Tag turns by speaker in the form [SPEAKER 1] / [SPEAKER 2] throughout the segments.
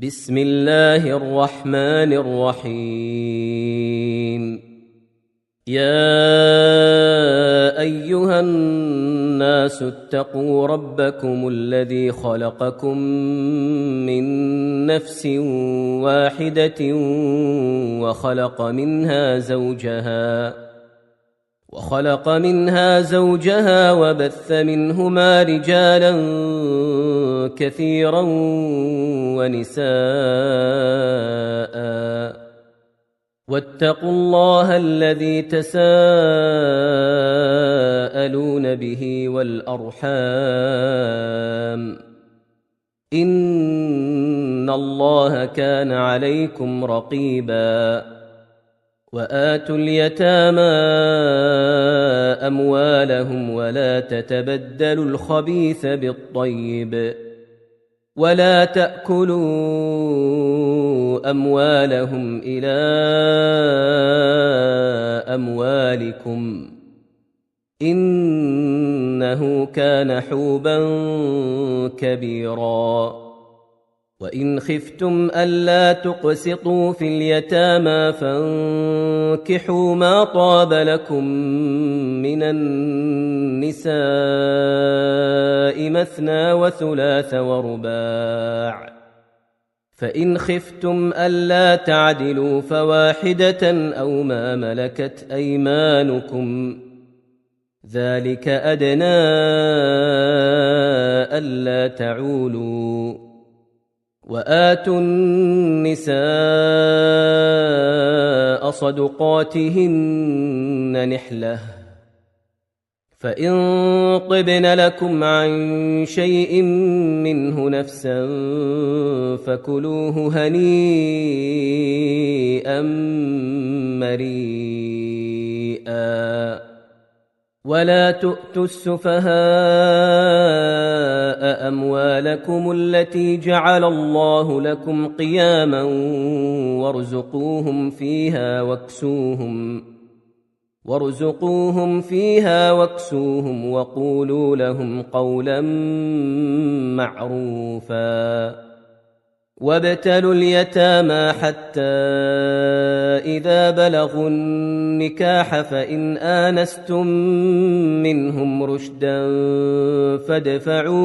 [SPEAKER 1] بسم الله الرحمن الرحيم. يا أيها الناس اتقوا ربكم الذي خلقكم من نفس واحدة وخلق منها زوجها وبث منهما رجالا كثيرا ونساء، واتقوا الله الذي تساءلون به والأرحام، إن الله كان عليكم رقيبا. وآتوا اليتامى أموالهم ولا تتبدلوا الخبيث بالطيب، ولا تأكلوا أموالهم إلى أموالكم، إنه كان حوبا كبيرا. وإن خفتم ألا تقسطوا في اليتامى فانكحوا ما طاب لكم من النساء مثنى وثلاث ورباع، فإن خفتم ألا تعدلوا فواحدة أو ما ملكت أيمانكم، ذلك أدنى ألا تعولوا. وآتوا النساء صدقاتهن نحلة، فإن طبن لكم عن شيء منه نفسا فكلوه هنيئا مريئا. ولا تؤتوا السفهاء أموالكم التي جعل الله لكم قياما وارزقوهم فيها واكسوهم وقولوا لهم قولا معروفا. وابتلوا اليتامى حتى إذا بلغوا النكاح فإن آنستم منهم رشدا فادفعوا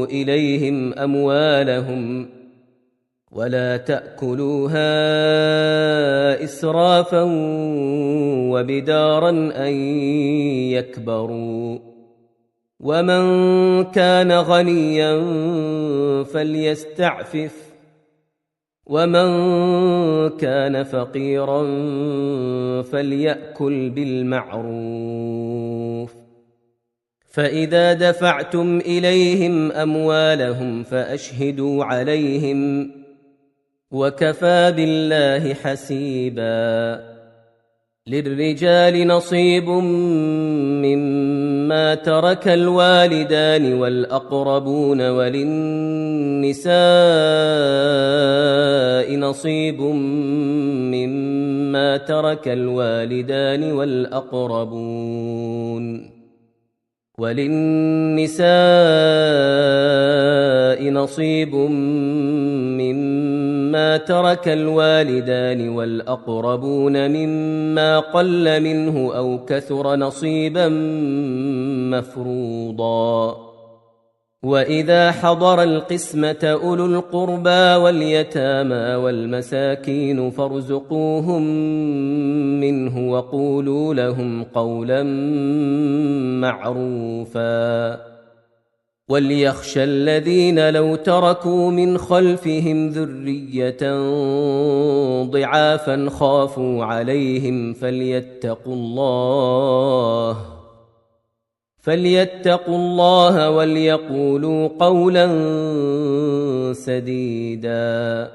[SPEAKER 1] إليهم أموالهم، ولا تأكلوها إسرافا وبدارا أن يكبروا. ومن كان غنيا فليستعفف، ومن كان فقيرا فليأكل بالمعروف. فإذا دفعتم إليهم أموالهم فأشهدوا عليهم، وكفى بالله حسيبا. للرجال نصيب مما ترك الوالدان والأقربون، وللنساء نصيب مما ترك الوالدان والأقربون مما قل منه أو كثر نصيبا مفروضا. وإذا حضر القسمة أولو القربى واليتامى والمساكين فارزقوهم منه وقولوا لهم قولا معروفا. وليخشى الذين لو تركوا من خلفهم ذرية ضعافا خافوا عليهم فليتقوا الله وليقولوا قولا سديدا.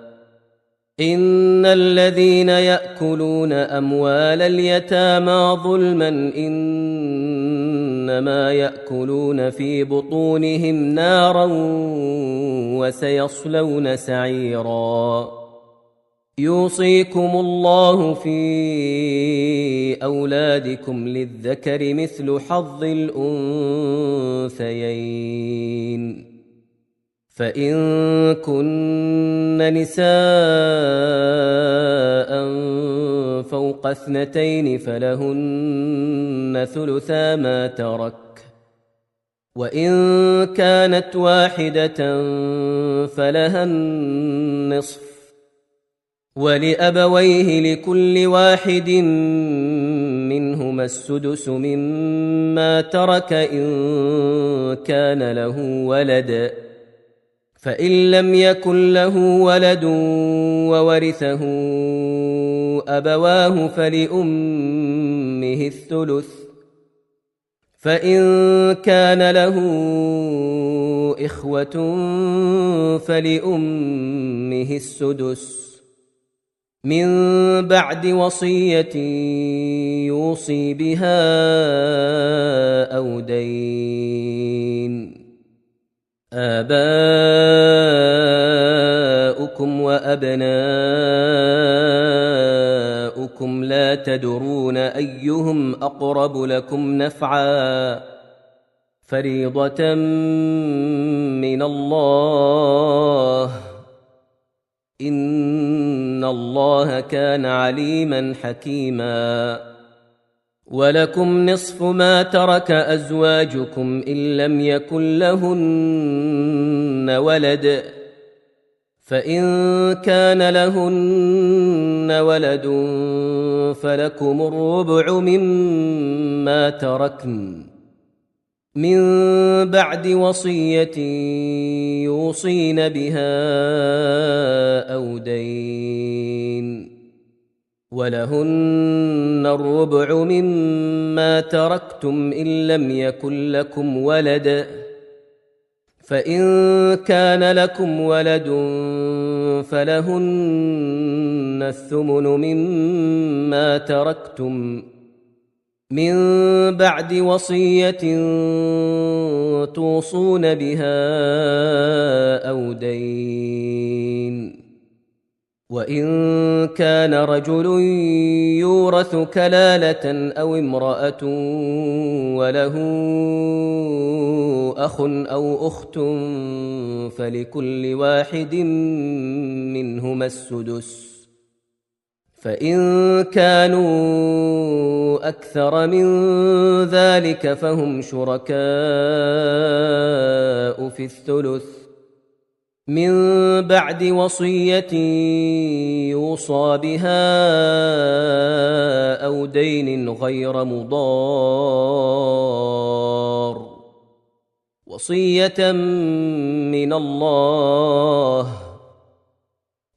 [SPEAKER 1] إن الذين يأكلون أموال اليتامى ظلما إنما يأكلون في بطونهم نارا وسيصلون سعيرا. يوصيكم الله في أولادكم للذكر مثل حظ الأنثيين، فإن كن نساء فوق 2 فلهن ثلثا ما ترك، وإن كانت واحدة فلها النصف، ولأبويه لكل واحد منهما السدس مما ترك إن كان له ولد، فإن لم يكن له ولد وورثه أبواه فلأمه الثلث، فإن كان له إخوة فلأمه السدس من بعد وصية يوصي بها أو دين. آباؤكم وأبناؤكم لا تدرون أيهم أقرب لكم نفعا، فريضة من الله، إن الله كان عليما حكيما. ولكم نصف ما ترك أزواجكم إن لم يكن لهن ولد، فإن كان لهن ولد فلكم الربع مما تركن من بعد وصية يوصين بها أو دين، ولهن الربع مما تركتم إن لم يكن لكم ولد، فإن كان لكم ولد فلهن الثمن مما تركتم من بعد وصية توصون بها أو دين. وإن كان رجل يورث كلالة أو امرأة وله أخ أو أخت فلكل واحد منهما السدس، فإن كانوا أكثر من ذلك فهم شركاء في الثلث من بعد وصية يوصى بها أو دين غير مضار، وصية من الله،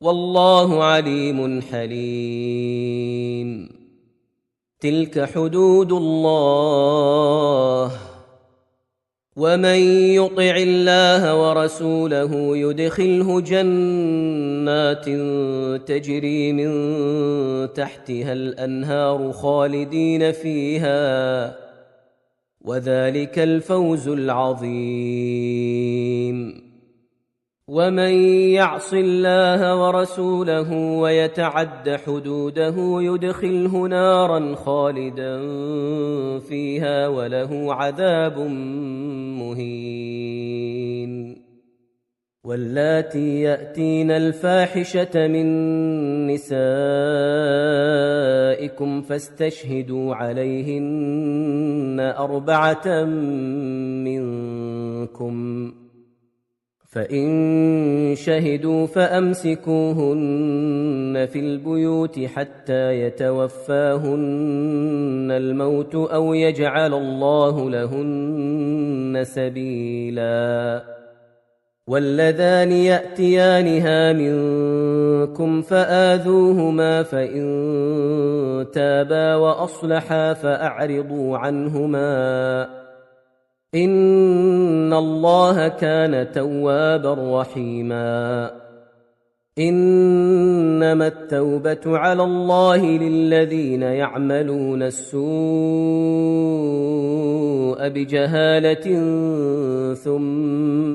[SPEAKER 1] والله عليم حليم. تلك حدود الله، ومن يطع الله ورسوله يدخله جنات تجري من تحتها الأنهار خالدين فيها، وذلك الفوز العظيم. ومن يعص الله ورسوله ويتعد حدوده يدخله نارا خالدا فيها وله عذاب مهين. واللاتي يأتين الفاحشة من نسائكم فاستشهدوا عليهن 4 منكم، فإن شهدوا فأمسكوهن في البيوت حتى يتوفاهن الموت أو يجعل الله لهن سبيلا. واللذان يأتيانها منكم فآذوهما، فإن تابا وأصلحا فأعرضوا عنهما، إن الله كان توابا رحيما. إنما التوبة على الله للذين يعملون السوء بجهالة ثم